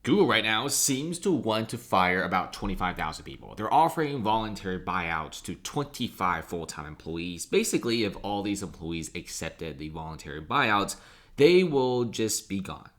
Google right now seems to want to fire about 25,000 people. They're offering voluntary buyouts to 25 full-time employees. Basically, if all these employees accepted the voluntary buyouts, they will just be gone.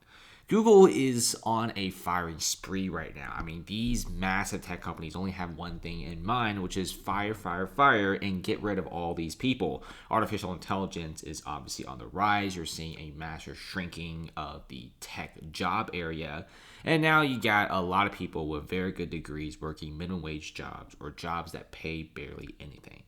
Google is on a firing spree right now. I mean, these massive tech companies only have one thing in mind, which is fire, fire, fire, and get rid of all these people. Artificial intelligence is obviously on the rise. You're seeing a massive shrinking of the tech job area. And now you got a lot of people with very good degrees working minimum wage jobs or jobs that pay barely anything.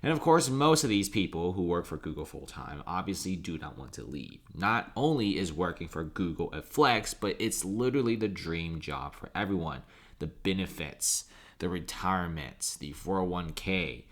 And of course, most of these people who work for Google full time obviously do not want to leave. Not only is working for Google a flex, but it's literally the dream job for everyone. The benefits, the retirements, the 401k,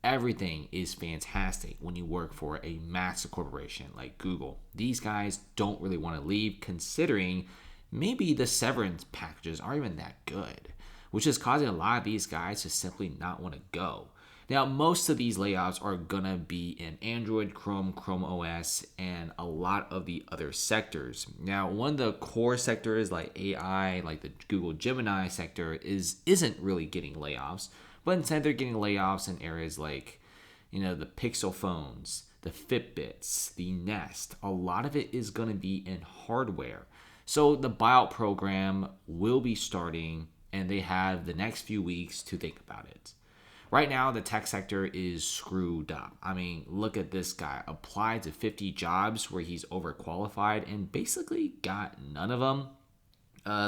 everything is fantastic when you work for a massive corporation like Google. These guys don't really want to leave, considering maybe the severance packages aren't even that good, which is causing a lot of these guys to simply not want to go. Now, most of these layoffs are going to be in Android, Chrome OS, and a lot of the other sectors. Now, one of the core sectors like AI, like the Google Gemini sector, isn't really getting layoffs, but instead they're getting layoffs in areas like, the Pixel phones, the Fitbits, the Nest. A lot of it is going to be in hardware. So the buyout program will be starting, and they have the next few weeks to think about it. Right now, the tech sector is screwed up. I mean, look at this guy. Applied to 50 jobs where he's overqualified and basically got none of them.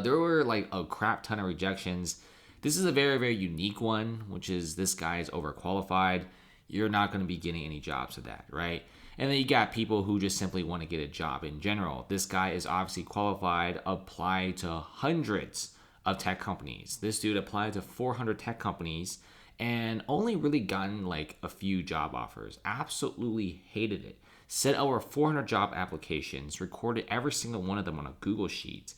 There were like a crap ton of rejections. This is a very, very unique one, which is this guy is overqualified. You're not going to be getting any jobs for that, right? And then you got people who just simply want to get a job in general. This guy is obviously qualified, applied to hundreds of tech companies. This dude applied to 400 tech companies and only really gotten like a few job offers. Absolutely hated it. Sent over 400 job applications, recorded every single one of them on a Google Sheet.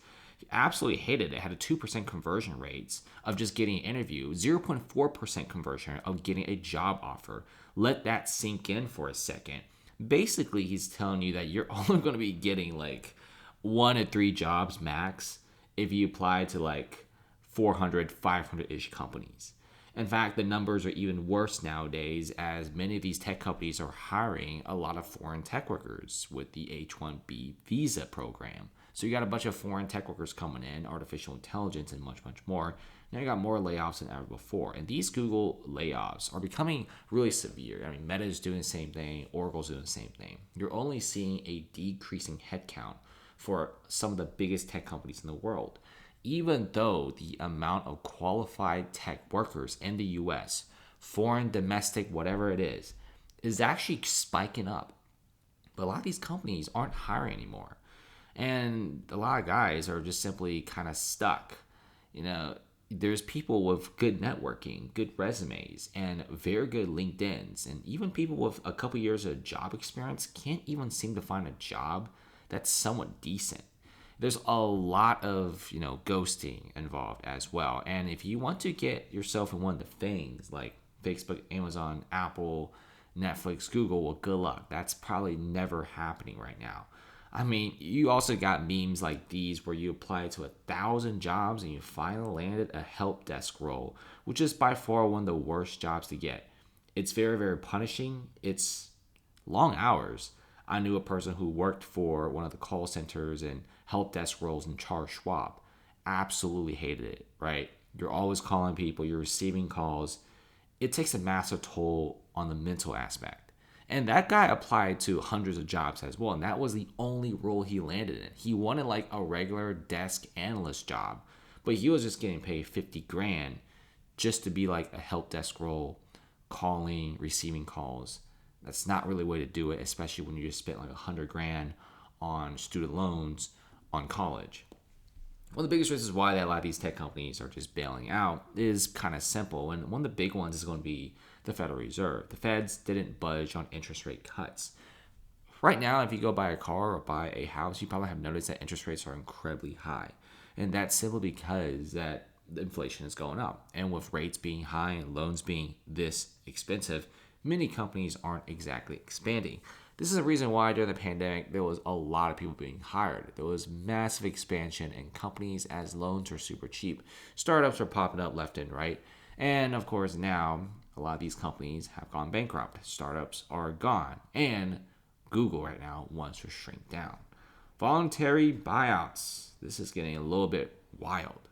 Absolutely hated it. Had a 2% conversion rates of just getting an interview, 0.4% conversion of getting a job offer. Let that sink in for a second. Basically, he's telling you that you're only going to be getting like 1 to 3 jobs max if you apply to like 400, 500-ish companies. In fact, the numbers are even worse nowadays, as many of these tech companies are hiring a lot of foreign tech workers with the H-1B visa program. So you got a bunch of foreign tech workers coming in, artificial intelligence, and much, much more. Now you got more layoffs than ever before. And these Google layoffs are becoming really severe. I mean, Meta is doing the same thing. Oracle's doing the same thing. You're only seeing a decreasing headcount for some of the biggest tech companies in the world, even though the amount of qualified tech workers in the US, foreign, domestic, whatever it is actually spiking up. But a lot of these companies aren't hiring anymore. And a lot of guys are just simply kind of stuck. There's people with good networking, good resumes, and very good LinkedIns. And even people with a couple years of job experience can't even seem to find a job that's somewhat decent. There's a lot of ghosting involved as well. And if you want to get yourself in one of the things like Facebook, Amazon, Apple, Netflix, Google, well, good luck. That's probably never happening right now. I mean, you also got memes like these where you apply to 1,000 jobs and you finally landed a help desk role, which is by far one of the worst jobs to get. It's very, very punishing. It's long hours. I knew a person who worked for one of the call centers and help desk roles in Charles Schwab. Absolutely hated it, right? You're always calling people, you're receiving calls. It takes a massive toll on the mental aspect. And that guy applied to hundreds of jobs as well, and that was the only role he landed in. He wanted like a regular desk analyst job, but he was just getting paid 50 grand just to be like a help desk role, calling, receiving calls. That's not really a way to do it, especially when you just spent like 100 grand on student loans on college. One of the biggest reasons why that a lot of these tech companies are just bailing out is kind of simple. And one of the big ones is going to be the Federal Reserve. The Feds didn't budge on interest rate cuts. Right now, if you go buy a car or buy a house, you probably have noticed that interest rates are incredibly high. And that's simply because that the inflation is going up. And with rates being high and loans being this expensive, many companies aren't exactly expanding. This is the reason why during the pandemic, there was a lot of people being hired. There was massive expansion in companies as loans were super cheap. Startups are popping up left and right. And of course, now a lot of these companies have gone bankrupt. Startups are gone. And Google right now wants to shrink down. Voluntary buyouts. This is getting a little bit wild.